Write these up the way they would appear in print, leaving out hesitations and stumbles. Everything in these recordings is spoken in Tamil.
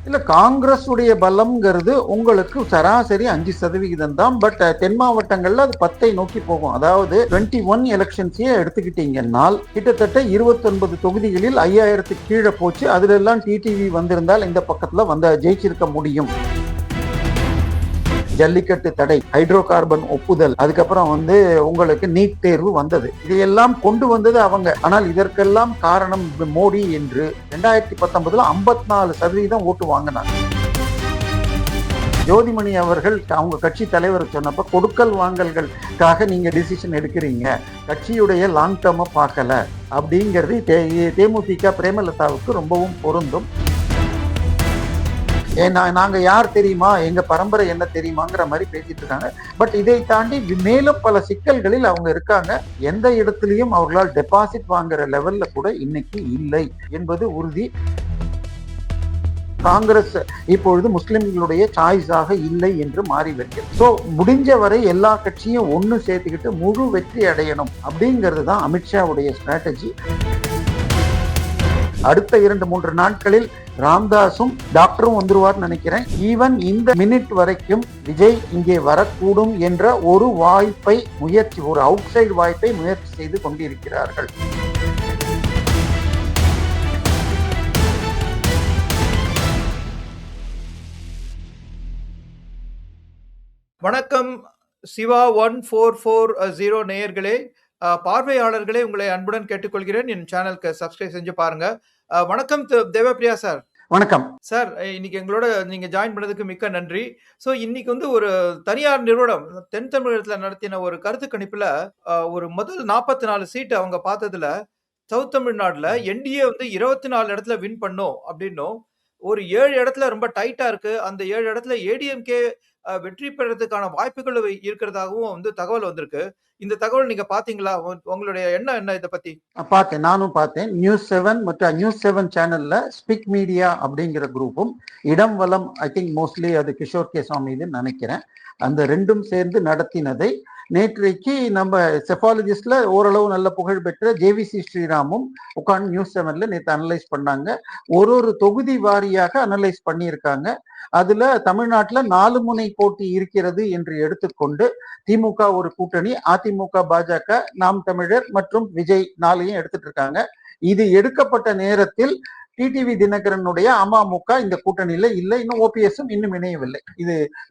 இல்ல காங்கிரஸ் உடைய பலம்ங்கிறது உங்களுக்கு சராசரி 5% தான். பட் தென் மாவட்டங்கள்ல அது 10 நோக்கி போகும். அதாவது 21 எலெக்ஷன்ஸையே எடுத்துக்கிட்டீங்கன்னால் கிட்டத்தட்ட 29 தொகுதிகளில் 5000 கீழே போச்சு. அதுல எல்லாம் டிடிவி வந்திருந்தால் இந்த பக்கத்துல ஜெயிச்சிருக்க முடியும். ஜல்லிக்கட்டு தடை, ஹைட்ரோ கார்பன் ஒப்புதல், அதுக்கப்புறம் உங்களுக்கு நீட் தேர்வு வந்தது. இதையெல்லாம் கொண்டு வந்தது அவங்க. ஆனால் இதற்கெல்லாம் காரணம் மோடி என்று 2019 54% ஓட்டு வாங்கினாங்க. ஜோதிமணி அவர்கள் அவங்க கட்சி தலைவர் சொன்னப்ப கொடுக்கல் வாங்கல்களுக்காக நீங்க டிசிஷன் எடுக்கிறீங்க, கட்சியுடைய லாங் டேர்மை பார்க்கல அப்படிங்கிறது தேமுதிக பிரேமலதாவுக்கு ரொம்பவும் பொருந்தும். நாங்க யார் தெரியுமா, எங்க பரம்பரை என்ன தெரியுமாங்கிற மாதிரி பேசிட்டு இருக்காங்க. பட் இதை தாண்டி மேலும் பல சிக்கல்களில் அவங்க இருக்காங்க. எந்த இடத்துலயும் அவர்களால் டெபாசிட் வாங்குற லெவல்ல கூட இன்னைக்கு இல்லை என்பது உறுதி. காங்கிரஸ் இப்பொழுது முஸ்லிம்களுடைய சாய்ஸாக இல்லை என்று மாறி வருகிறது. சோ முடிஞ்ச வரை எல்லா கட்சியும் ஒன்னு சேர்த்துக்கிட்டு முழு வெற்றி அடையணும் அப்படிங்கிறது தான் அமித்ஷாவுடைய ஸ்ட்ராட்டஜி. அடுத்த 2-3 நாட்களில் ராம்தாஸும் டாக்டரும் வந்துருவார் நினைக்கிறேன். ஈவன் இந்த மினிட் வரைக்கும் விஜய் இங்கே வரக்கூடும் என்ற ஒரு அவுட் சைடு வாய்ப்பை முயற்சி செய்து கொண்டிருக்கிறார்கள். வணக்கம் சிவா 1440 நேயர்களே, பார்வையாளர்களே, உங்களை அன்புடன் கேட்டுக்கொள்கிறேன். என் சேனலுக்கு சப்ஸ்கிரைப் செஞ்சு பாருங்க. வணக்கம் தேவப்பிரியா சார். வணக்கம் சார். இன்னைக்கு எங்களோட நீங்க ஜாயின் பண்ணதுக்கு மிக்க நன்றி. ஸோ இன்னைக்கு ஒரு தனியார் நிறுவனம் தென் தமிழகத்துல நடத்தின ஒரு கருத்து கணிப்புல ஒரு முதல் 44 சீட் அவங்க பார்த்ததுல சவுத் தமிழ்நாடுல என்டிஏ 24 இடத்துல வின் பண்ணும் அப்படின்னும், ஒரு 7 இடத்துல ரொம்ப டைட்டா இருக்கு, அந்த 7 இடத்துல ஏடிஎம்கே வெற்றி பெறதுக்கான வாய்ப்புகள் இருக்கிறதாகவும் தகவல் வந்திருக்கு. இந்த தகவல் நீங்க பாத்தீங்களா? உங்களுடைய எண்ணம் என்ன இதை பத்தி? பார்த்தேன், நானும் பார்த்தேன். News7 மற்றும் News7 சேனல்ல ஸ்பிக் மீடியா அப்படிங்கிற குரூப்பும் இடம் வலம், ஐ திங்க் மோஸ்ட்லி அது கிஷோர் கே சுவாமின்னு நினைக்கிறேன், அந்த ரெண்டும் சேர்ந்து நடத்தினதை நேற்றைக்கு நம்ம செஃபாலஜிஸ்ட்ல ஓரளவு நல்ல புகழ் பெற்ற ஜேவிசி ஸ்ரீராமும் உட்காந்து News7ல நேற்று அனலைஸ் பண்ணாங்க. ஒரு தொகுதி வாரியாக அனலைஸ் பண்ணியிருக்காங்க. அதுல தமிழ்நாட்டுல 4 முனை போட்டி இருக்கிறது என்று எடுத்துக்கொண்டு திமுக ஒரு கூட்டணி, அதிமுக, பாஜக, நாம் தமிழர் மற்றும் விஜய் 4ஐயும் எடுத்துட்டு இருக்காங்க. இது எடுக்கப்பட்ட நேரத்தில் டிடிவி தினகரனுடைய அமமுக இந்த கூட்டணியில இல்லை, இன்னும் ஓபிஎஸும் இன்னும் இணையவில்லை.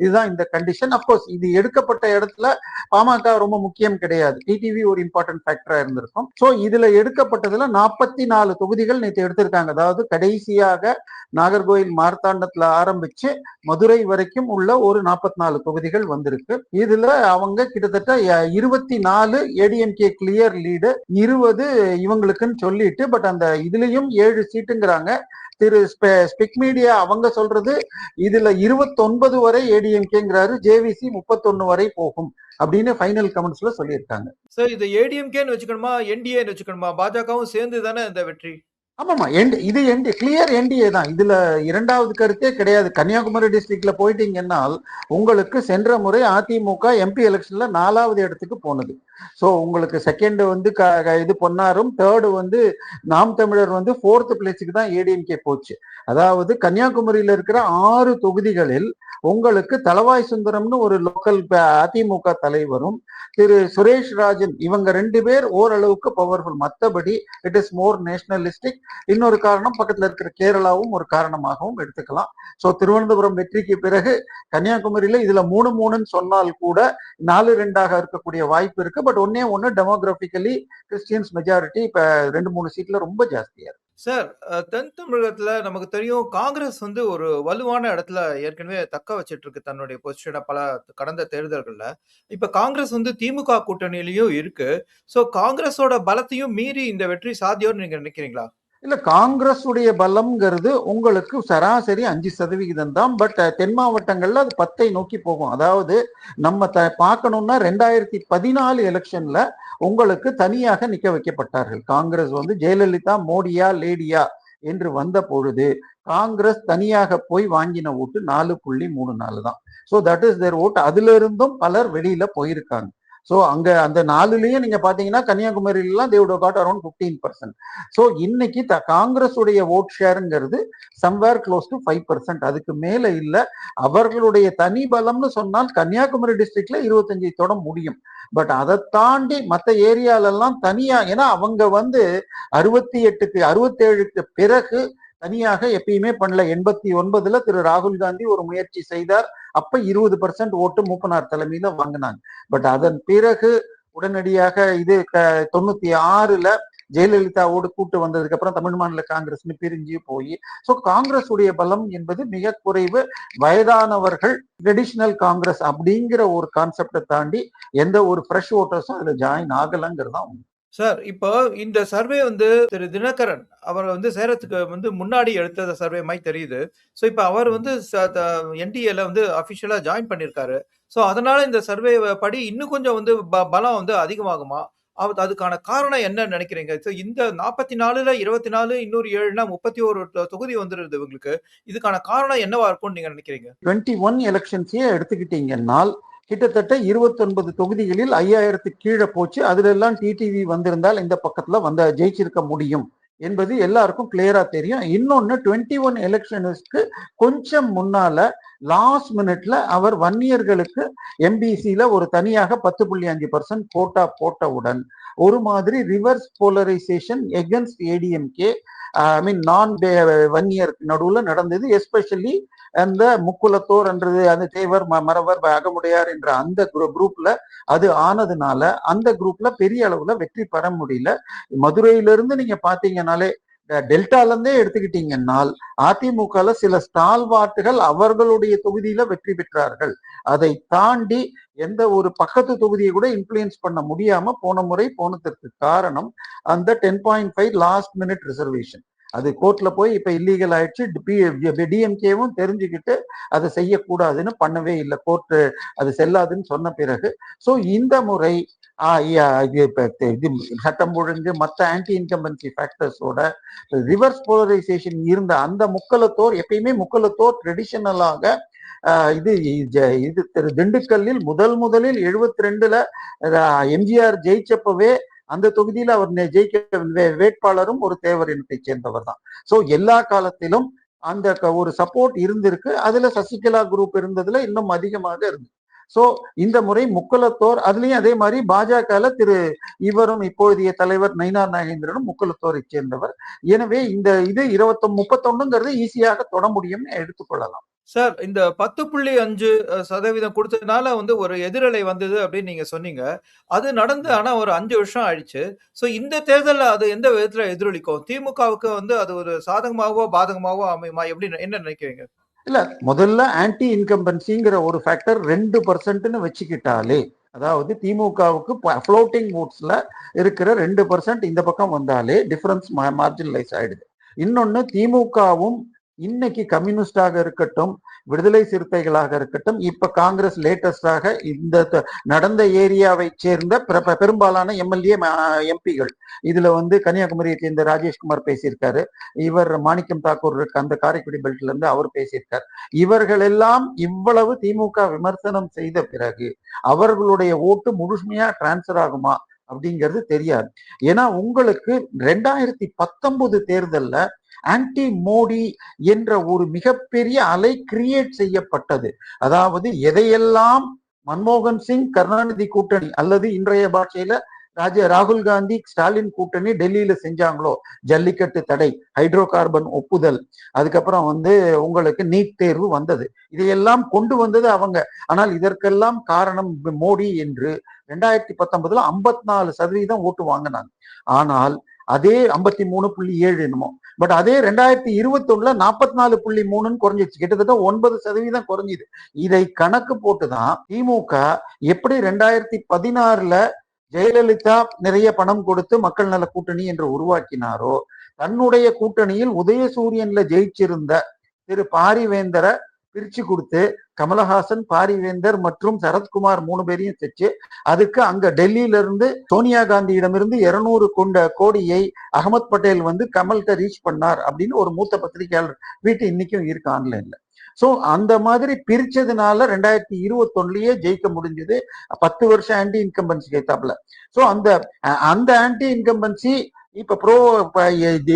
இதுதான் இந்த கண்டிஷன். அப்கோர்ஸ் இது எடுக்கப்பட்ட இடத்துல பாமக ரொம்ப முக்கியம் கிடையாது, டிடிவி ஒரு இம்பார்ட்டன்ட் ஃபேக்டரா இருந்திருக்கும். சோ இதுல எடுக்கப்பட்டதுல 44 தொகுதிகள் நேற்று எடுத்திருக்காங்க. அதாவது கடைசியாக நாகர்கோயில் மார்த்தாண்டத்துல ஆரம்பிச்சு மதுரை வரைக்கும் உள்ள ஒரு 44 தொகுதிகள் வந்திருக்கு. இதுல அவங்க கிட்டத்தட்ட 24 ஏடிஎம்கே கிளியர் லீடு, 20 இவங்களுக்குன்னு சொல்லிட்டு, பட் அந்த இதுலயும் 7 சீட்டுங்கிறாங்க. திரு ஸ்பிக் மீடியா அவங்க சொல்றது இதுல 29 வரை ஏடிஎம்கேங்கிறாரு, ஜேவிசி 31 வரை போகும் அப்படின்னு ஃபைனல் கமெண்ட்ஸ்ல சொல்லியிருக்காங்க. சார், இது ஏடிஎம்கேன்னு வச்சுக்கணுமா, என்டிஏன்னு வச்சுக்கணுமா? பாஜகவும் சேர்ந்து தானே இந்த வெற்றி? ஆமாமா, இது கிளியர் என்டிஏ தான். இதுல இரண்டாவது கருத்தே கிடையாது. கன்னியாகுமரி டிஸ்ட்ரிக்ட்ல போயிட்டீங்கன்னா உங்களுக்கு சென்ற முறை அதிமுக எம்பி எலெக்ஷன்ல 4வது இடத்துக்கு போனது. சோ உங்களுக்கு செகண்ட் இது பொன்னாரும், தேர்டு நாம் தமிழர் 4th பிளேஸுக்கு தான் ஏடிஎம்கே போச்சு. அதாவது கன்னியாகுமரியில இருக்கிற 6 தொகுதிகளில் உங்களுக்கு தளவாய் சுந்தரம்னு ஒரு லோக்கல் அதிமுக தலைவரும், திரு சுரேஷ் ராஜன், இவங்க 2 பேர் ஓரளவுக்கு பவர்ஃபுல். மற்றபடி இட் இஸ் மோர் நேஷனலிஸ்டிக். இன்னொரு காரணம் பக்கத்துல இருக்கிற கேரளாவும் ஒரு காரணமாகவும் எடுத்துக்கலாம். சோ திருவனந்தபுரம் வெற்றிக்கு பிறகு கன்னியாகுமரியில இதுல 3-3ன்னு சொன்னால் கூட 4-2 இருக்கக்கூடிய வாய்ப்பு இருக்கு. பட் ஒண்ணு டெமோகிராபிக்கலி கிறிஸ்டியன்ஸ் மெஜாரிட்டி இப்ப 2-3 சீட்ல ரொம்ப ஜாஸ்தியா இருக்கு. சார், தென் தமிழகத்துல நமக்கு தெரியும் காங்கிரஸ் ஒரு வலுவான இடத்துல ஏற்கனவே தக்க வச்சிட்டு இருக்கு தன்னுடைய பொசிஷனை பல கடந்த தேர்தல்கள்ல. இப்ப காங்கிரஸ் திமுக கூட்டணியிலயும் இருக்கு. சோ காங்கிரஸோட பலத்தையும் மீறி இந்த வெற்றி சாத்தியம்னு நீங்க நினைக்கிறீங்களா? இல்ல காங்கிரஸ் உடைய பலம்ங்கிறது உங்களுக்கு சராசரி 5% தான். பட் தென் மாவட்டங்கள்ல அது 10 நோக்கி போகும். அதாவது நம்ம பார்க்கணும்னா 2014 எலெக்ஷன்ல உங்களுக்கு தனியாக நிக்க வைக்கப்பட்டார்கள். காங்கிரஸ் ஜெயலலிதா மோடியா லேடியா என்று வந்த பொழுது காங்கிரஸ் தனியாக போய் வாங்கின ஓட்டு 4.34 தான். So that is their vote. அதுல இருந்தும் பலர் வெளியில போயிருக்காங்க. ஸோ அங்க அந்த 4லயும் நீங்க பாத்தீங்கன்னா கன்னியாகுமரியிலாம் they would have got around 15%. So இன்னைக்கு காங்கிரஸ் உடைய ஓட் ஷேருங்கிறது சம்வேர் க்ளோஸ் டு 5%. அதுக்கு மேல இல்ல. அவர்களுடைய தனி பலம்னு சொன்னால் கன்னியாகுமரி டிஸ்ட்ரிக்ட்ல 25 தொட முடியும். பட் அதை தாண்டி மற்ற ஏரியாலெல்லாம் தனியா, ஏன்னா அவங்க 68க்கு 67க்கு பிறகு தனியாக எப்பயுமே பண்ணல. 89ல திரு ராகுல் காந்தி ஒரு முயற்சி செய்தார். அப்ப 20% ஓட்டு மூப்பனார் தலைமையில வாங்கினாங்க. பட் அதன் பிறகு உடனடியாக இது 96ல ஜெயலலிதாவோடு கூட்டு வந்ததுக்கு அப்புறம் தமிழ் மாநில காங்கிரஸ்னு பிரிஞ்சு போய், ஸோ காங்கிரஸ் உடைய பலம் என்பது மிக குறைவு. வயதானவர்கள் ட்ரெடிஷனல் காங்கிரஸ் அப்படிங்கிற ஒரு கான்செப்டை தாண்டி எந்த ஒரு ஃப்ரெஷ் ஓட்டர்ஸும் அதுல ஜாயின் ஆகலங்கிறது தான். சார், இப்போ இந்த சர்வே திரு தினகரன் அவர் சேரத்துக்கு முன்னாடி எடுத்த சர்வே மாதிரி தெரியுது. ஸோ இப்போ அவர் என்டிஏல அஃபிஷியலா ஜாயின் பண்ணியிருக்காரு. ஸோ அதனால இந்த சர்வே படி இன்னும் கொஞ்சம் பலம் அதிகமாகுமா? அதுக்கான காரணம் என்னன்னு நினைக்கிறீங்க? ஸோ இந்த 44ல 24 இன்னொரு 7னா 31 தொகுதி வந்துருது இவங்களுக்கு. இதுக்கான காரணம் என்னவா இருக்கும்னு நீங்க நினைக்கிறீங்க? 21 எலெக்ஷன்ஸையே எடுத்துக்கிட்டீங்கன்னால் கிட்டத்தட்ட 29 தொகுதிகளில் 5000க்கு கீழே போச்சு. அதுல எல்லாம் டிடிவி வந்திருந்தால் இந்த பக்கத்துல ஜெயிச்சிருக்க முடியும் என்பது எல்லாருக்கும் கிளியரா தெரியும். இன்னொன்னு 21 எலெக்ஷனுக்கு கொஞ்சம் முன்னால லாஸ்ட் மினிட்ல அவர் வன்னியர்களுக்கு எம்பிசில ஒரு தனியாக 10.5% கோட்டா போட்டவுடன் ஒரு மாதிரி ரிவர்ஸ் போலரைசேஷன் எகென்ஸ்ட் ஏடிஎம்கே, ஐ மீன் நான் வன்னியர் நடுவுல நடந்தது. எஸ்பெஷலி அந்த முக்குலத்தோர் என்றது அந்த தேவர் மறவர் அகமுடையார் என்ற அந்த குரூப்ல அது ஆனதுனால அந்த குரூப்ல பெரிய அளவுல வெற்றி பெற முடியல. மதுரையிலிருந்து நீங்க பாத்தீங்கன்னாலே டெல்டால இருந்தே எடுத்துக்கிட்டீங்கன்னால் அதிமுகல சில ஸ்டால்வார்ட்டுகள் அவர்களுடைய தொகுதியில வெற்றி பெற்றார்கள். அதை தாண்டி எந்த ஒரு பக்கத்து தொகுதியை கூட இன்ஃபுளுயன்ஸ் பண்ண முடியாம போன முறை போனதற்கு காரணம் அந்த 10.5 லாஸ்ட் மினிட் ரிசர்வேஷன். அது கோர்ட்ல போய் இப்ப இல்லீகல் ஆயிடுச்சு. டிஎம்கேவும் தெரிஞ்சுக்கிட்டு அதை செய்யக்கூடாதுன்னு பண்ணவே இல்லை. கோர்ட் அது செல்லாதுன்னு சொன்ன பிறகு ஸோ இந்த முறை சட்டம் ஒழுங்கு மற்ற ஆன்டி இன்கம்பன்சி ஃபேக்டர்ஸோட ரிவர்ஸ் போலரைசேஷன் இருந்த அந்த முக்கலத்தோர், எப்பயுமே முக்கலத்தோர் ட்ரெடிஷனலாக இது திரு திண்டுக்கல்லில் முதலில் 72ல எம்ஜிஆர் ஜெயிச்சப்பவே அந்த தொகுதியில அவர் ஜெயிக்க வேட்பாளரும் ஒரு தேவர் இனத்தை சேர்ந்தவர் தான். சோ எல்லா காலத்திலும் அந்த ஒரு சப்போர்ட் இருந்திருக்கு. அதுல சசிகலா குரூப் இருந்ததுல இன்னும் அதிகமாக இருந்து. சோ இந்த முறை முக்குலத்தோர், அதுலயும் அதே மாதிரி பாஜக இவரும் இப்பொழுதைய தலைவர் நயினார் நாகேந்திரனும் முக்குலத்தோரை சேர்ந்தவர். எனவே இந்த இது 31 ஈஸியாக தொட முடியும்னு எடுத்துக்கொள்ளலாம். சார், இந்த 10.5% கொடுத்ததுனால ஒரு எதிரலை வந்தது அப்படின்னு நீங்க சொன்னீங்க. அது நடந்து ஆனா ஒரு 5 வருஷம் ஆயிடுச்சு. சோ இந்த தேர்தல்ல அது எந்த விதத்துல எதிரொலிக்கும்? திமுகவுக்கு அது ஒரு சாதகமாகவோ பாதகமாகவோ அமையுமா? எப்படி என்ன நினைக்கிறீங்க? இல்ல, முதல்ல ஆன்டி இன்கம்பன்சிங்கிற ஒரு ஃபேக்டர் 2%ன்னு வச்சுக்கிட்டாலே, அதாவது திமுகவுக்கு ஃப்ளோட்டிங் ஓட்ஸ்ல இருக்கிற 2% இந்த பக்கம் வந்தாலே டிஃபரன்ஸ் மார்ஜினலைஸ் ஆயிடுது. இன்னொன்னு, திமுகவும் இன்னைக்கு கம்யூனிஸ்டாக இருக்கட்டும், விடுதலை சிறுத்தைகளாக இருக்கட்டும், இப்ப காங்கிரஸ் லேட்டஸ்டாக இந்த நடந்த ஏரியாவை சேர்ந்த பெரும்பாலான எம்எல்ஏ எம்பிகள், இதுல கன்னியாகுமரியை சேர்ந்த ராஜேஷ்குமார் பேசியிருக்காரு. இவர் மாணிக்கம் தாக்கூர் இருக்கு அந்த காரைக்குடி பெல்ட்ல இருந்து அவர் பேசியிருக்கார். இவர்கள் எல்லாம் இவ்வளவு திமுக விமர்சனம் செய்த பிறகு அவர்களுடைய ஓட்டு முழுமையா டிரான்ஸ்பர் ஆகுமா அப்படிங்கிறது தெரியாது. ஏன்னா உங்களுக்கு 2019 தேர்தல்ல ஆன்டி மோடி என்ற ஒரு மிகப்பெரிய அலை கிரியேட் செய்யப்பட்டது. அதாவது எதையெல்லாம் மன்மோகன் சிங் கருணாநிதி கூட்டணி அல்லது இன்றைய பாஷையில ராகுல் காந்தி ஸ்டாலின் கூட்டணி டெல்லியில செஞ்சாங்களோ, ஜல்லிக்கட்டு தடை, ஹைட்ரோ கார்பன் ஒப்புதல், அதுக்கப்புறம் உங்களுக்கு நீட் தேர்வு வந்தது, இதையெல்லாம் கொண்டு வந்தது அவங்க. ஆனால் இதற்கெல்லாம் காரணம் மோடி என்று 2019ல 54% ஓட்டு வாங்கினாங்க. ஆனால் அதே 53.7 என்னமோ, பட் அதே 2021ல 44.3 குறைஞ்சிச்சு. கிட்டத்தட்ட 9% குறைஞ்சிது. இதை கணக்கு போட்டுதான் திமுக எப்படி 2016ல ஜெயலலிதா நிறைய பணம் கொடுத்து மக்கள் நல கூட்டணி என்று உருவாக்கினாரோ, தன்னுடைய கூட்டணியில் உதயசூரியன்ல ஜெயிச்சிருந்த திரு பாரிவேந்தரை பிரிச்சு கொடுத்து கமலஹாசன், பாரிவேந்தர் மற்றும் சரத்குமார் 3 பேரையும் வச்சு அதுக்கு அங்க டெல்லியில இருந்து சோனியா காந்தியிடமிருந்து 200 கோடியை அகமத் பட்டேல் வந்து கமல்கிட்ட ரீச் பண்ணார் அப்படின்னு ஒரு மூத்த பத்திரிகையாளர் வீட்டு இன்னைக்கும் இருக்கு ஆன்லைன்ல. சோ அந்த மாதிரி பிரிச்சதுனால 2021லயே ஜெயிக்க முடிஞ்சது. 10 வருஷம் ஆன்டி இன்கம்பன்சி கேத்தாப்ல. சோ அந்த அந்த ஆன்டி இன்கம்பன்சி இப்ப ப்ரோ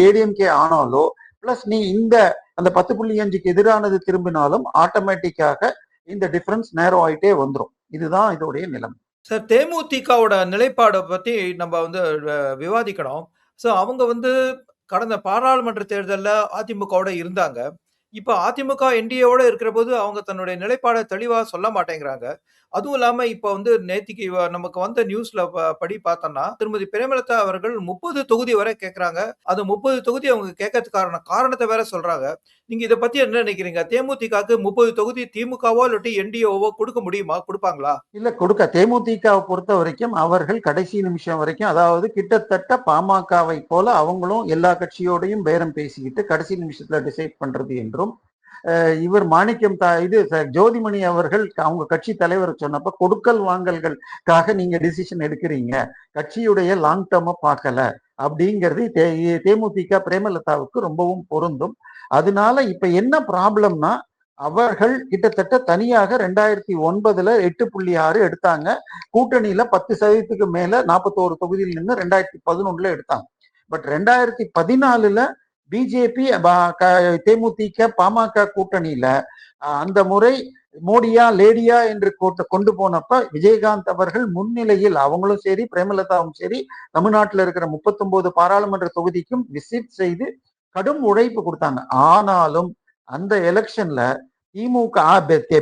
ஏடிஎம்கே ஆனாலோ பிளஸ் நீ இந்த அந்த 10.5க்கு எதிரானது திரும்பினாலும் ஆட்டோமேட்டிக்காக இந்த டிஃபரன்ஸ் நேரோ ஆயிட்டே வந்துடும். இதுதான் இதோடைய நிலைமை. சார், தேமுதிகவோட நிலைப்பாடை பத்தி நம்ம வந்து விவாதிக்கணும். ஸோ அவங்க வந்து கடந்த பாராளுமன்ற தேர்தல்ல அதிமுகவோட இருந்தாங்க. இப்ப அதிமுக என்டிஏவோட இருக்கிறபோது அவங்க தன்னுடைய நிலைப்பாட தெளிவா சொல்ல மாட்டேங்கிறாங்க. அதுவும் இல்லாம இப்ப வந்து நேத்திக்கு நமக்கு வந்த நியூஸ்ல படி பார்த்தோம்னா, திருமதி பிரேமலதா அவர்கள் 30 தொகுதி வரை கேட்கறாங்க. அது 30 தொகுதி அவங்க கேட்கறதுக்கான காரணத்த வேற சொல்றாங்க. நீங்க இத பத்தி என்ன நினைக்கிறீங்க? தேமுதிகக்கு 30 தொகுதி திமுகவோ இல்லாட்டி என்டிஏவோ குடுக்க முடியுமா? குடுப்பாங்களா? இல்ல கொடுக்க தேமுதிகவை பொறுத்த வரைக்கும் அவர்கள் கடைசி நிமிஷம் வரைக்கும், அதாவது கிட்டத்தட்ட பாமகவை போல அவங்களும் எல்லா கட்சியோடையும் பேரம் பேசிக்கிட்டு கடைசி நிமிஷத்துல டிசைட் பண்றது என்றும், இவர் மாணிக்கம் இது ஜோதிமணி அவர்கள் அவங்க கட்சி தலைவர் சொன்னப்ப கொடுக்கல் வாங்கல்களுக்காக நீங்க டிசிஷன் எடுக்கிறீங்க, கட்சியுடைய லாங் டேர்ம பார்க்கல அப்படிங்கிறது தேமுதிக பிரேமலதாவுக்கு ரொம்பவும் பொருந்தும். அதனால இப்ப என்ன ப்ராப்ளம்னா, அவர்கள் கிட்டத்தட்ட தனியாக 2009 8.6 எடுத்தாங்க. கூட்டணியில 10% மேல 41 தொகுதியில் நின்று 2011 எடுத்தாங்க. பட் 2014 பிஜேபி தேமுதிக பாமக கூட்டணியில அந்த முறை மோடியா லேடியா என்று கொண்டு போனப்ப விஜயகாந்த் அவர்கள் முன்னிலையில் அவங்களும் சரி பிரேமலதாவும் சரி தமிழ்நாட்டில் இருக்கிற 39 பாராளுமன்ற தொகுதிக்கும் விசிட் செய்து கடும் உழைப்பு கொடுத்தாங்க. ஆனாலும் அந்த எலெக்ஷன்ல திமுக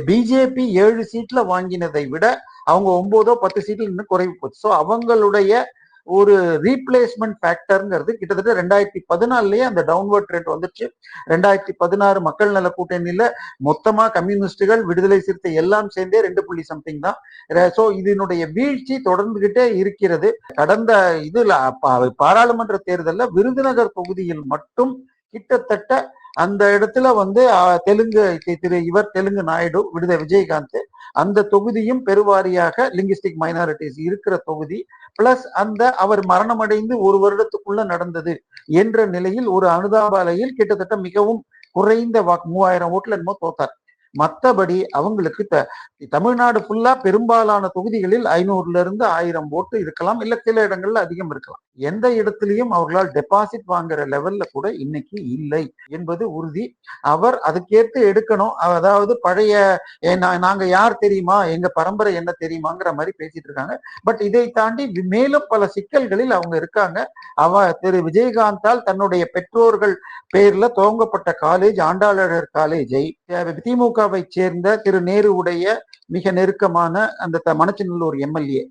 பிஜேபி 7 சீட்ல வாங்கினதை விட அவங்க 9 10 சீட்ல இன்னும் குறைவு போச்சு. ஸோ அவங்களுடைய ஒரு ரீப்ளேஸ்மெண்ட் ஃபேக்டர்ங்கிறது கிட்டத்தட்ட 2014லயே அந்த டவுன்வர்ட் ட்ரெண்ட் வந்துச்சு. 2016 மக்கள் நல கூட்டணியில மொத்தமா கம்யூனிஸ்டுகள், விடுதலை சிறுத்தை எல்லாம் சேர்ந்தே 2 சம்திங் தான். சோ இதனுடைய வீழ்ச்சி தொடர்ந்துகிட்டே இருக்கிறது. கடந்த இதுல பாராளுமன்ற தேர்தல்ல விருதுநகர் தொகுதியில் மட்டும் கிட்டத்தட்ட அந்த இடத்துல வந்து தெலுங்கு நாயுடு விஜயகாந்த் அந்த தொகுதியும் பெருவாரியாக லிங்குஸ்டிக் மைனாரிட்டிஸ் இருக்கிற தொகுதி, பிளஸ் அந்த அவர் மரணமடைந்து 1 வருடத்துக்குள்ள நடந்தது என்ற நிலையில் ஒரு அனுதாபாலையில் கிட்டத்தட்ட மிகவும் குறைந்த 3000 ஓட்டுல என்னமோ தோத்தார். மற்றபடி அவங்களுக்கு தமிழ்நாடு ஃபுல்லா பெரும்பாலான தொகுதிகளில் 500ல இருந்து 1000 ஓட்டு இருக்கலாம், இல்ல சில இடங்கள்ல அதிகம் இருக்கலாம். எந்த இடத்திலையும் அவர்களால் டெபாசிட் வாங்குற லெவல்ல கூட இன்னைக்கு இல்லை என்பது உறுதி. அவர் அதுக்கேற்று எடுக்கணும். அதாவது பழைய நாங்க யார் தெரியுமா, எங்க பரம்பரை என்ன தெரியுமாங்கிற மாதிரி பேசிட்டு இருக்காங்க. பட் இதை தாண்டி மேலும் பல சிக்கல்களில் அவங்க இருக்காங்க. திரு விஜயகாந்தால் தன்னுடைய பெற்றோர்கள் பேர்ல துவங்கப்பட்ட காலேஜ் ஆண்டாளர் காலேஜை திமுகவை சேர்ந்த திரு நேருவுடைய மிக நெருக்கமான அந்த மணச்சநல்லூர் எம்எல்ஏ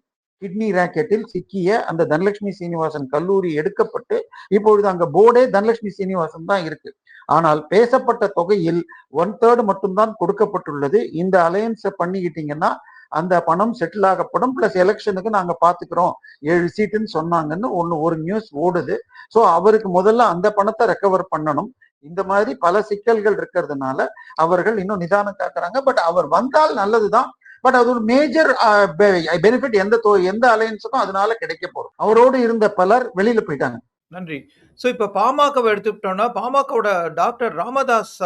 கிட்னி ராக்கெட்டில் சிக்கிய அந்த தனலட்சுமி சீனிவாசன் கல்லூரி எடுக்கப்பட்டு இப்பொழுது அங்க போர்டே தனலட்சுமி சீனிவாசன் தான் இருக்கு. ஆனால் பேசப்பட்ட தொகையில் 1/3 மட்டும்தான் கொடுக்கப்பட்டுள்ளது. இந்த அலையன்ஸை பண்ணிக்கிட்டீங்கன்னா அந்த பணம் செட்டில் ஆகப்படும், பிளஸ் எலெக்ஷனுக்கு நாங்க பாத்துக்கிறோம் 7 சீட்டுன்னு சொன்னாங்கன்னு ஒரு நியூஸ் ஓடுது. சோ அவருக்கு முதல்ல அந்த பணத்தை ரெக்கவர் பண்ணணும். இந்த மாதிரி பல சிக்கல்கள் இருக்கிறதுனால அவர்கள் இன்னும் நிதானம் காக்குறாங்க. பட் அவர் வந்தால் நல்லதுதான். பட் அது ஒரு மேஜர் பெனிஃபிட் எந்த அலையன்ஸுக்கும் அதனால கிடைக்க போறோம். அவரோடு இருந்த பலர் வெளியில போயிட்டாங்க. நன்றி. சோ இப்ப பாமகவை எடுத்துக்கிட்டோம்னா, பாமகவோட டாக்டர் ராமதாஸ்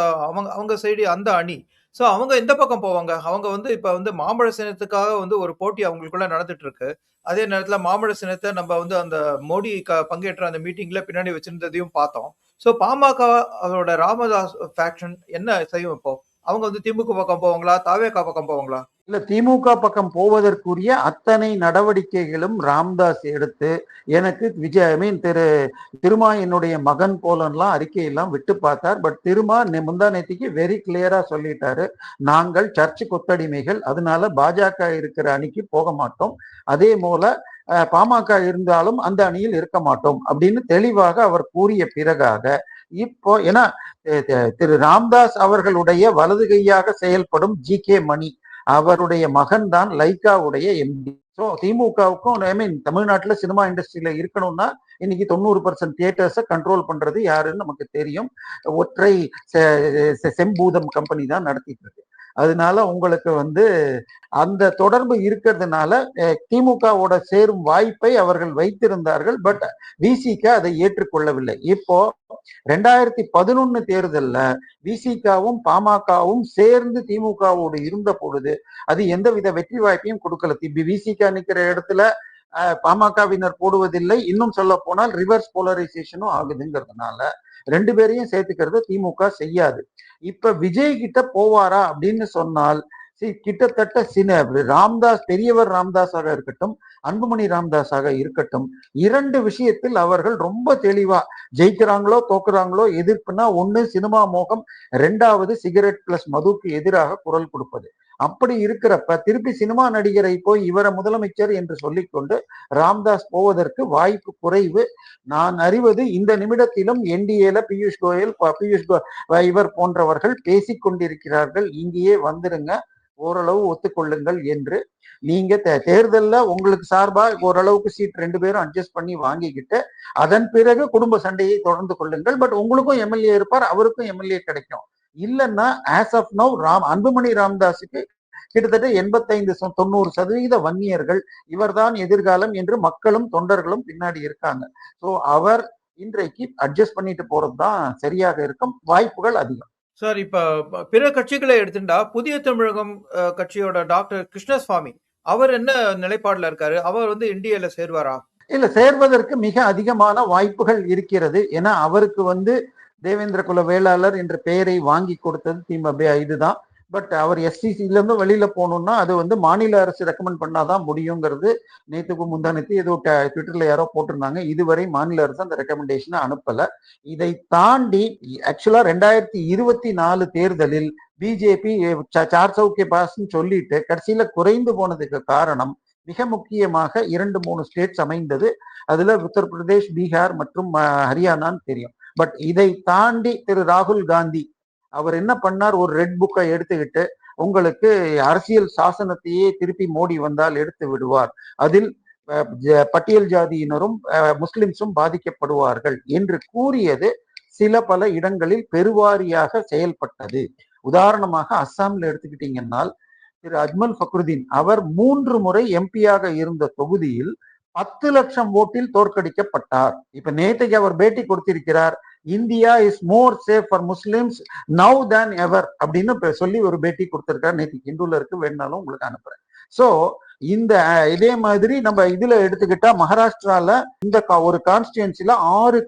அவங்க சைடு அந்த அணி. சோ அவங்க எந்த பக்கம் போவாங்க? அவங்க வந்து இப்ப வந்து மாம்பழ சின்னத்துக்காக வந்து ஒரு போட்டி அவங்களுக்குள்ள நடந்துட்டு இருக்கு. அதே நேரத்துல மாம்பழ சின்னத்தை நம்ம வந்து அந்த மோடி பங்கேற்ற அந்த மீட்டிங்ல பின்னாடி வச்சிருந்ததையும் பார்த்தோம். சோ பாமக அதோட ராமதாஸ் ஃபேக்ஷன் என்ன செய்யும் இப்போ? அவங்க வந்து திமுக பக்கம் போவாங்களா? தாவேகா பக்கம் போவாங்களா? இல்ல திமுக பக்கம் போவதற்குரிய அத்தனை நடவடிக்கைகளும் ராம்தாஸ் எடுத்து எனக்கு திருமா என்னுடைய மகன் போலன்லாம் அறிக்கையெல்லாம் விட்டு பார்த்தார். பட் திருமா முந்தா நேத்திக்கு வெரி கிளியரா சொல்லிட்டாரு, நாங்கள் சர்ச்சு கொத்தடிமைகள், அதனால பாஜக இருக்கிற அணிக்கு போக மாட்டோம், அதே போல பாமக இருந்தாலும் அந்த அணியில் இருக்க மாட்டோம் அப்படின்னு தெளிவாக அவர் கூறிய பிறகாக இப்போ ஏன்னா திரு ராம்தாஸ் அவர்களுடைய வலது கையாக செயல்படும் ஜி.கே. மணி அவருடைய மகன் தான் லைக்காவுடைய எம்டி. ஸோ திமுகவுக்கும் தமிழ்நாட்டுல சினிமா இண்டஸ்ட்ரியில இருக்கணும்னா இன்னைக்கு 90% தியேட்டர்ஸை கண்ட்ரோல் பண்றது யாருன்னு நமக்கு தெரியும். ஒற்றை செம்பூதம் கம்பெனி தான் நடத்திட்டு இருக்கு. அதனால உங்களுக்கு அந்த தொடர்பு இருக்கிறதுனால திமுகவோட சேரும் வாய்ப்பை அவர்கள் வைத்திருந்தார்கள். பட் விசிக அதை ஏற்றுக்கொள்ளவில்லை. இப்போ 2011 தேர்தல்ல விசிகாவும் பாமகவும் சேர்ந்து திமுகவோடு இருந்த பொழுது அது எந்தவித வெற்றி வாய்ப்பையும் கொடுக்கல. விசிக நிக்கிற இடத்துல பாமகவினர் போடுவதில்லை. இன்னும் சொல்ல போனால் ரிவர்ஸ் போலரைசேஷனும் ஆகுதுங்கிறதுனால ரெண்டு பேரையும் சேர்த்துக்கிறது திமுக செய்யாது. இப்ப விஜய் கிட்ட போவாரா அப்படின்னு சொன்னால் கிட்டத்தட்ட ராம்தாஸ், பெரியவர் ராம்தாஸாக இருக்கட்டும், அன்புமணி ராமதாஸாக இருக்கட்டும், இரண்டு விஷயத்தில் அவர்கள் ரொம்ப தெளிவா ஜெயிக்கிறாங்களோ தோக்குறாங்களோ எதிர்ப்புனா ஒண்ணு சினிமா மோகம், ரெண்டாவது சிகரெட் பிளஸ் மதுக்கு எதிராக குரல் கொடுப்பது. அப்படி இருக்கிறப்ப திருப்பி சினிமா நடிகரை போய் இவரை முதலமைச்சர் என்று சொல்லிக்கொண்டு ராம்தாஸ் போவதற்கு வாய்ப்பு குறைவு. நான் அறிவது இந்த நிமிடத்திலும் என்டிஏல பியூஷ் கோயல் இவர் போன்றவர்கள் பேசிக்கொண்டிருக்கிறார்கள், இங்கேயே வந்துருங்க, ஓரளவு ஒத்துக்கொள்ளுங்கள் என்று. நீங்க தேர்தல்ல உங்களுக்கு சார்பா ஓரளவுக்கு சீட் ரெண்டு பேரும் அட்ஜஸ்ட் பண்ணி வாங்கிக்கிட்டு அதன் பிறகு குடும்ப சண்டையை தொடர்ந்து கொள்ளுங்கள். பட் உங்களுக்கும் எம்எல்ஏ இருப்பார், அவருக்கும் எம்எல்ஏ கிடைக்கும். இல்லைன்னா ஆஸ் ஆஃப் நவ் அன்புமணி ராமதாஸுக்கு கிட்டத்தட்ட 85-90% வன்னியர்கள் இவர்தான் எதிர்காலம் என்று மக்களும் தொண்டர்களும் பின்னாடி இருக்காங்க. ஸோ அவர் இன்றைக்கு அட்ஜஸ்ட் பண்ணிட்டு போறதுதான் சரியாக இருக்கும், வாய்ப்புகள் அதிகம். சார், இப்ப பிற கட்சிகளை எடுத்துட்டா புதிய தமிழகம் கட்சியோட டாக்டர் கிருஷ்ணசுவாமி அவர் என்ன நிலைப்பாடுல இருக்காரு? அவர் என்டிஏல சேர்வாரா? இல்ல, சேர்வதற்கு மிக அதிகமான வாய்ப்புகள் இருக்கிறது. ஏன்னா அவருக்கு தேவேந்திர குல வேளாளர் என்ற பெயரை வாங்கி கொடுத்தது திமுக இதுதான். பட் அவர் எஸ்சிசில இருந்து வெளியில போகணும்னா அது மாநில அரசு ரெக்கமெண்ட் பண்ணாதான் முடியுங்கிறது நேற்றுக்கு முந்தானத்து ஏதோ ட்விட்டர்ல யாரோ போட்டிருந்தாங்க. இதுவரை மாநில அரசு அந்த ரெக்கமெண்டேஷனை அனுப்பல. இதை தாண்டி ஆக்சுவலா 2024 தேர்தலில் பிஜேபி சார் சௌக்கே பாஸ்ன்னு சொல்லிட்டு கடைசியில குறைந்து போனதுக்கு காரணம் மிக முக்கியமாக 2-3 ஸ்டேட்ஸ் அமைந்தது. அதுல உத்தரப்பிரதேஷ், பீகார் மற்றும் ஹரியானான்னு தெரியும். பட் இதை தாண்டி திரு ராகுல் காந்தி அவர் என்ன பண்ணார், ஒரு ரெட் புக்கை எடுத்துக்கிட்டு உங்களுக்கு அரசியல் சாசனத்தையே திருப்பி மோடி வந்தால் எடுத்து விடுவார், அதில் பட்டியல் ஜாதியினரும் முஸ்லிம்ஸும் பாதிக்கப்படுவார்கள் என்று கூறியது சில பல இடங்களில் பெருவாரியாக செயல்பட்டது. உதாரணமாக அஸ்ஸாம்ல எடுத்துக்கிட்டீங்கன்னால் திரு அஜ்மல் ஃபக்ருதீன் அவர் 3 முறை எம்பியாக இருந்த தொகுதியில் 10 லட்சம் ஓட்டில் தோற்கடிக்கப்பட்டார். இப்ப நேற்றைக்கு அவர் பேட்டி கொடுத்திருக்கிறார், India is more safe for Muslims now than ever அப்படின்னு சொல்லி ஒரு பேட்டி கொடுத்திருக்காரு. நேற்று ஹிந்துல இருக்கு, வேணாலும் உங்களுக்கு அனுப்புறேன். சோ இதே மாதிரி நம்ம இதுல எடுத்துக்கிட்டா மகாராஷ்டிரால இந்த ஒரு கான்ஸ்டியூன்சில 6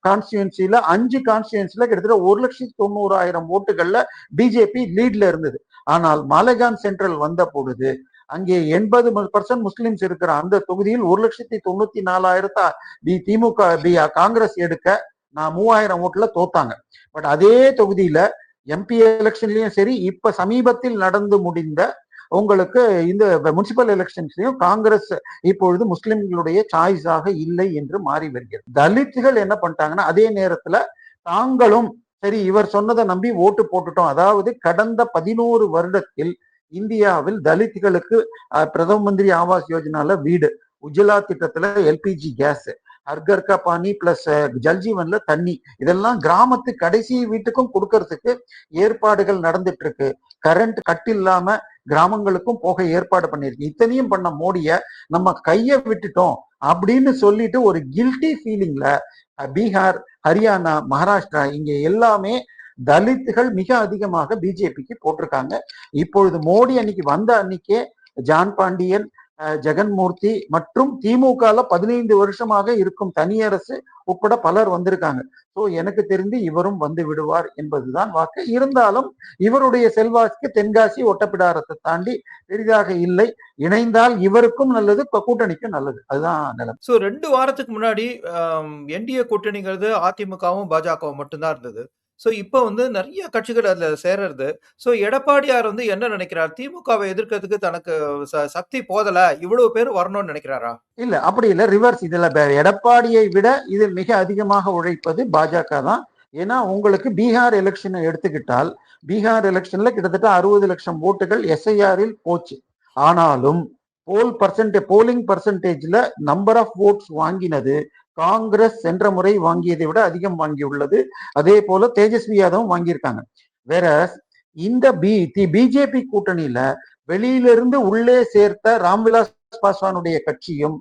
கான்ஸ்டியூன்சில 5 கான்ஸ்டியூன்சில கிட்டத்தட்ட 1,90,000 ஓட்டுகள்ல பிஜேபி லீட்ல இருந்தது. ஆனால் மாலேகான் சென்ட்ரல் வந்த பொழுது அங்கே 80% முஸ்லிம்ஸ் இருக்கிற அந்த தொகுதியில் 1,94,000 திமுக காங்கிரஸ் எடுக்க 3000 ஓட்டுல தோத்தாங்க. பட் அதே தொகுதியில எம்பி எலெக்ஷன்லயும் சரி, இப்ப சமீபத்தில் நடந்து முடிந்த உங்களுக்கு இந்த முனிசிபல் எலெக்ஷன்ஸ்லயும் காங்கிரஸ் இப்பொழுது முஸ்லிம்களுடைய சாய்ஸாக இல்லை என்று மாறி வருகிறது. தலித்துகள் என்ன பண்ணிட்டாங்கன்னா அதே நேரத்துல தாங்களும் சரி இவர் சொன்னதை நம்பி ஓட்டு போட்டுட்டோம். அதாவது கடந்த 11 வருடத்தில் இந்தியாவில் தலித்துகளுக்கு பிரதம மந்திரி ஆவாஸ் யோஜனால வீடு, உஜ்ஜலா திட்டத்துல எல்பிஜி கேஸ், ஹர்கர்கா பானி பிளஸ் ஜல்ஜீவன்ல தண்ணி, இதெல்லாம் கிராமத்து கடைசி வீட்டுக்கும் கொடுக்கறதுக்கு ஏற்பாடுகள் நடந்துட்டு இருக்கு. கரண்ட் கட் இல்லாம கிராமங்களுக்கும் போக ஏற்பாடு பண்ணிருக்கு. இத்தனையும் பண்ண மோடிய நம்ம கைய விட்டுட்டோம் அப்படின்னு சொல்லிட்டு ஒரு கில்ட்டி ஃபீலிங்ல பீகார், ஹரியானா, மகாராஷ்டிரா இங்க எல்லாமே தலித்துகள் மிக அதிகமாக பிஜேபிக்கு போட்டிருக்காங்க. இப்பொழுது மோடி அன்னைக்கு வந்த அன்னைக்கே ஜான் பாண்டியன், ஜெகன்மூர்த்தி மற்றும் திமுகல 15 வருஷமாக இருக்கும் தனியரசு உட்பட பலர் வந்திருக்காங்க. சோ எனக்கு தெரிந்து இவரும் வந்து விடுவார் என்பதுதான் வாக்கு. இருந்தாலும் இவருடைய செல்வாக்கு தென்காசி ஒட்டப்பிடாரத்தை தாண்டி பெரிதாக இல்லை. இணைந்தால் இவருக்கும் நல்லது, கூட்டணிக்கும் நல்லது. அதுதான் நிலம். சோ 2 வாரத்துக்கு முன்னாடி என்டிஏ கூட்டணிங்கிறது அதிமுகவும் பாஜகவும் மட்டும்தான் இருந்தது. சோ இப்ப நிறைய கட்சிகள் அதுல சேர்றது. சோ எடப்பாடியார் என்ன நினைக்கிறார்? திமுகவை எதிர்க்கிறதுக்கு தனக்கு சக்தி போதல, இவ்வளவு பேர் வரணும்னு நினைக்கிறாரா? இல்ல, அப்படி இல்ல, ரிவர்ஸ். இதுல எடப்பாடியை விட இது மிக அதிகமாக உழைப்பது பாஜக தான். ஏன்னா உங்களுக்கு பீகார் எலெக்ஷனை எடுத்துக்கிட்டால் பீகார் எலெக்ஷன்ல கிட்டத்தட்ட 60 லட்சம் ஓட்டுகள் எஸ்ஐஆரில் போச்சு. ஆனாலும் போலிங் பர்சன்டேஜ்ல நம்பர் ஆஃப் ஓட்ஸ் வாங்கினது காங்கிரஸ் சென்ற முறை வாங்கியதை விட அதிகம் வாங்கியுள்ளது. அதே போல தேஜஸ்வி யாதவும் வாங்கியிருக்காங்க. வேற இந்த பிஜேபி கூட்டணியில வெளியிலிருந்து உள்ளே சேர்த்த ராம்விலாஸ் பாஸ்வானுடைய கட்சியும்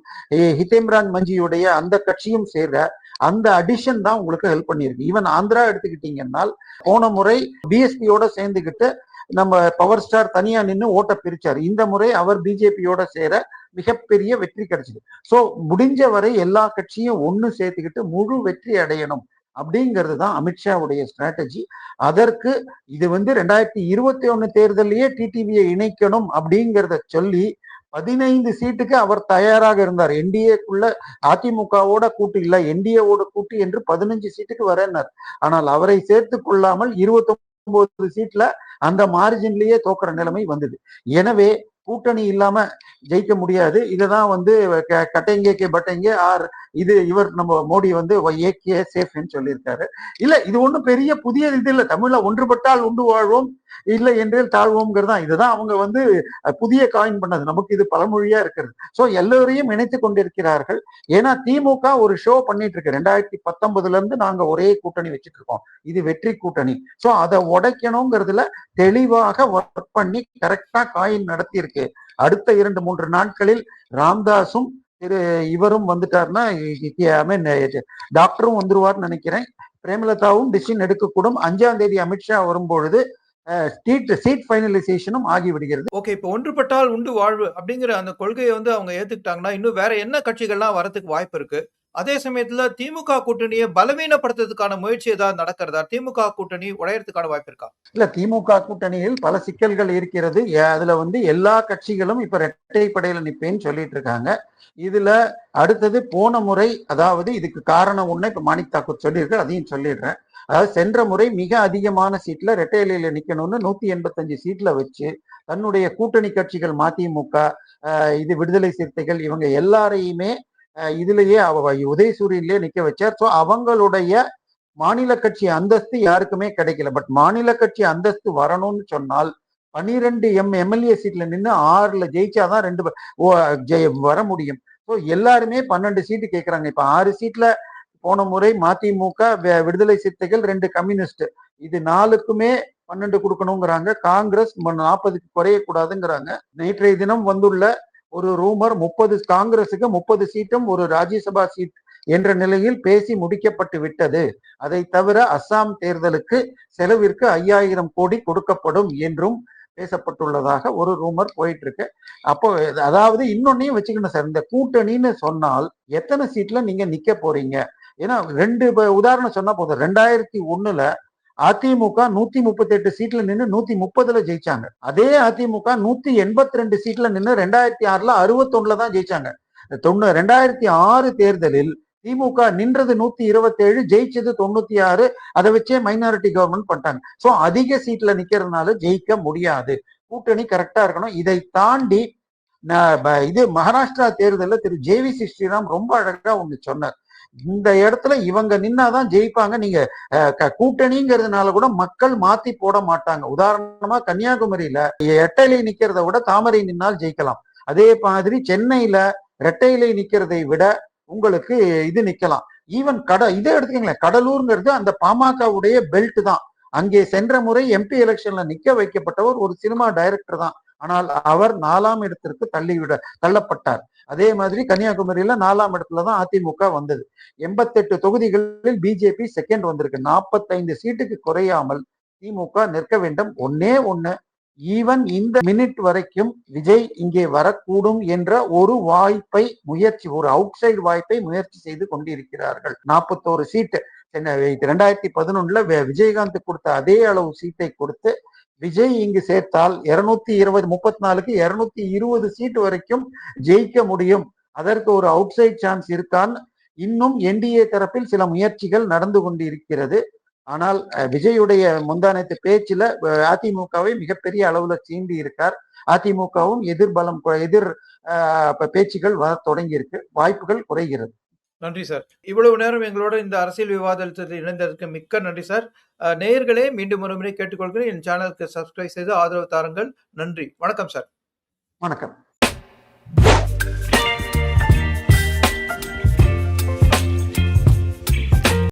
ஹிதேம்ரான் மஞ்சியுடைய அந்த கட்சியும் சேர்ற அந்த அடிஷன் தான் உங்களுக்கு ஹெல்ப் பண்ணியிருக்கு. ஈவன் ஆந்திரா எடுத்துக்கிட்டீங்கன்னா போன முறை பிஎஸ்பியோட சேர்ந்துகிட்டு நம்ம பவர் ஸ்டார் தனியா நின்று ஓட்ட பிரிச்சாரு. இந்த முறை அவர் பிஜேபியோட சேர மிகப்பெரிய வெற்றி கிடைச்சது. சோ முடிஞ்ச வரை எல்லா கட்சியும் ஒண்ணு சேர்த்துக்கிட்டு முழு வெற்றி அடையணும் அப்படிங்கிறது தான் அமித்ஷாவுடைய ஸ்ட்ராட்டஜி. அதற்கு இது 2021 தேர்தலையே டிடிவியை இணைக்கணும் அப்படிங்கிறத சொல்லி 15 சீட்டுக்கு அவர் தயாராக இருந்தார். என்டிஏக்குள்ள அதிமுகவோட கூட்டு இல்ல, என்டிஏவோட கூட்டு என்று 15 சீட்டுக்கு வரனார். ஆனால் அவரை சேர்த்து கொள்ளாமல் 29 சீட்ல அந்த மார்ஜின்லயே தோக்குற நிலைமை வந்தது. எனவே கூட்டணி இல்லாம ஜெயிக்க முடியாது. இதுதான் கட்டைங்கே பட்டைங்கே ஆர் இவர் நம்ம மோடி ஏகே சேஃப்னு சொல்லியிருக்காரு. இல்ல இது ஒண்ணும் பெரிய புதிய இது இல்ல. தமிழ்ல ஒன்றுபட்டால் உண்டு வாழ்வோம், இல்லை என்றேல் தாழ்வோம்ங்கிறதா. இதுதான் அவங்க புதிய காயின் பண்ணது. நமக்கு இது பழமொழியா இருக்கிறது. சோ எல்லோரையும் இணைத்து கொண்டிருக்கிறார்கள். ஏன்னா திமுக ஒரு ஷோ பண்ணிட்டு இருக்கு. 2019 இருந்து நாங்க ஒரே கூட்டணி வச்சுட்டு இருக்கோம், இது வெற்றி கூட்டணி. சோ அதை உடைக்கணுங்கிறதுல தெளிவாக ஒர்க் பண்ணி கரெக்டா காயின் நடத்தி இருக்கு. அடுத்த 2-3 நாட்களில் ராம்தாஸும் இவரும் வந்துட்டாருன்னா டாக்டரும் வந்துருவார்னு நினைக்கிறேன். பிரேமலதாவும் டிசிஷன் எடுக்கக்கூடும். 5ஆம் தேதி அமித்ஷா வரும்பொழுது சீட் ஃபைனலைசேஷனும் ஆகிவிடுகிறது. ஓகே, இப்போ ஒன்றுபட்டால் உண்டு வாழ்வு அப்படிங்கிற அந்த கொள்கையை அவங்க ஏத்துக்கிட்டாங்கன்னா இன்னும் வேற என்ன கட்சிகள்லாம் வரதுக்கு வாய்ப்பு இருக்கு? அதே சமயத்துல திமுக கூட்டணியை பலவீனப்படுத்துறதுக்கான முயற்சி ஏதாவது நடக்கிறதா? திமுக கூட்டணி உடையறதுக்கான வாய்ப்பு இருக்கா? இல்ல, திமுக கூட்டணியில் பல சிக்கல்கள் இருக்கிறது. அதுல எல்லா கட்சிகளும் இப்ப இரட்டைப்படையில நிப்பேன்னு சொல்லிட்டு இருக்காங்க. இதுல அடுத்தது போன முறை, அதாவது இதுக்கு காரணம் ஒண்ணு இப்ப மாணிக் தாக்கூர் சொல்லியிருக்கு, அதையும் சொல்லிடுறேன். அதாவது சென்ற முறை மிக அதிகமான சீட்ல இரட்டை இலையில நிக்கணும்னு 185 சீட்ல வச்சு தன்னுடைய கூட்டணி கட்சிகள் மதிமுக, விடுதலை சிறுத்தைகள், இவங்க எல்லாரையுமே இதுலயே உதயசூரியன்லயே நிக்க வச்சார். சோ அவங்களுடைய மாநில கட்சி அந்தஸ்து யாருக்குமே கிடைக்கல. பட் மாநில கட்சி அந்தஸ்து வரணும்னு சொன்னால் 12 எம்எல்ஏ சீட்ல நின்று 6ல ஜெயிச்சாதான் 2 வர முடியும். ஸோ எல்லாருமே 12 சீட்டு கேட்கறாங்க. இப்ப 6 சீட்ல போன முறை மதிமுக, விடுதலை சிறுத்தைகள், 2 கம்யூனிஸ்ட், இது 4க்குமே 12 கொடுக்கணுங்கிறாங்க. காங்கிரஸ் 40க்கு குறையக்கூடாதுங்கிறாங்க. நேற்றைய தினம் வந்துள்ள ஒரு ரூமர் 30 காங்கிரஸுக்கு 30 சீட்டும் ஒரு ராஜ்யசபா சீட் என்ற நிலையில் பேசி முடிக்கப்பட்டு விட்டது. அதை தவிர அஸ்ஸாம் தேர்தலுக்கு செலவிற்கு 5000 கோடி கொடுக்கப்படும் என்றும் பேசப்பட்டுள்ளதாக ஒரு ரூமர் போயிட்டு இருக்கு. அப்போ அதாவது இன்னொன்னையும் வச்சுக்கணும் சார், இந்த கூட்டணின்னு சொன்னால் எத்தனை சீட்ல நீங்க நிக்க போறீங்க? ஏன்னா 2 உதாரணம் சொன்னா போதும். 2001ல அதிமுக 138 சீட்ல நின்று 130ல ஜெயிச்சாங்க. அதே அதிமுக 182 சீட்ல நின்று 2006ல 61ல தான் ஜெயிச்சாங்க. 2006 தேர்தலில் திமுக நின்றது 127, ஜெயிச்சது 96. அதை வச்சே மைனாரிட்டி கவர்மெண்ட் பண்ணிட்டாங்க. சோ அதிக சீட்ல நிக்கிறதுனால ஜெயிக்க முடியாது. கூட்டணி கரெக்டா இருக்கணும். இதை தாண்டி மகாராஷ்டிரா தேர்தலில் திரு ஜேவிசி ஸ்ரீராம் ரொம்ப அழகா ஒண்ணு சொன்னார். இந்த இடத்துல இவங்க நின்னாதான் ஜெயிப்பாங்க. நீங்க கூட்டணிங்கிறதுனால கூட மக்கள் மாத்தி போட மாட்டாங்க. உதாரணமா கன்னியாகுமரியில இரட்டையிலை நிக்கிறத விட தாமரை நின்னால் ஜெயிக்கலாம். அதே மாதிரி சென்னையில இரட்டையிலை நிக்கிறதை விட உங்களுக்கு நிக்கலாம். ஈவன் இதை எடுத்துக்கங்களேன், கடலூர்ங்கிறது அந்த பாமகவுடைய பெல்ட் தான். அங்கே சென்ற முறை எம்பி எலெக்ஷன்ல நிக்க வைக்கப்பட்டவர் ஒரு சினிமா டைரக்டர் தான். ஆனால் அவர் 4ஆம் இடத்திற்கு தள்ளப்பட்டார். அதே மாதிரி கன்னியாகுமரியில 4ஆம் இடத்துல தான் அதிமுக வந்தது. 88 தொகுதிகளில் பிஜேபி செகண்ட் வந்திருக்கு. 45 சீட்டுக்கு குறையாமல் திமுக நிற்க வேண்டும். ஒன்னே ஒண்ணு, ஈவன் இந்த மினிட் வரைக்கும் விஜய் இங்கே வரக்கூடும் என்ற ஒரு முயற்சி, ஒரு அவுட் சைடு வாய்ப்பை முயற்சி செய்து கொண்டிருக்கிறார்கள். 41 சீட்டு 2011ல விஜயகாந்த் கொடுத்த அதே அளவு சீட்டை கொடுத்து விஜய் இங்கு சேர்த்தால் 234க்கு 220 சீட்டு வரைக்கும் ஜெயிக்க முடியும். அதற்கு ஒரு அவுட் சைட் சான்ஸ் இருக்கான்னு இன்னும் என்டிஏ தரப்பில் சில முயற்சிகள் நடந்து கொண்டிருக்கிறது. ஆனால் விஜயுடைய முந்தானத்து பேச்சுல அதிமுகவை மிகப்பெரிய அளவுல சீண்டி இருக்கார். அதிமுகவும் எதிர் பேச்சுகள் வர தொடங்கி இருக்கு. வாய்ப்புகள் குறைகிறது. நன்றி சார். இவ்வளவு நேரம் எங்களோட இந்த அரசியல் விவாதத்தில் இணைந்ததற்கு மிக்க நன்றி சார். நேயர்களே, மீண்டும் ஒரு முறை கேட்டுக்கொள்கிறேன், என் சேனலுக்கு சப்ஸ்கிரைப் செய்து ஆதரவு தாருங்கள். நன்றி. வணக்கம் சார். வணக்கம்.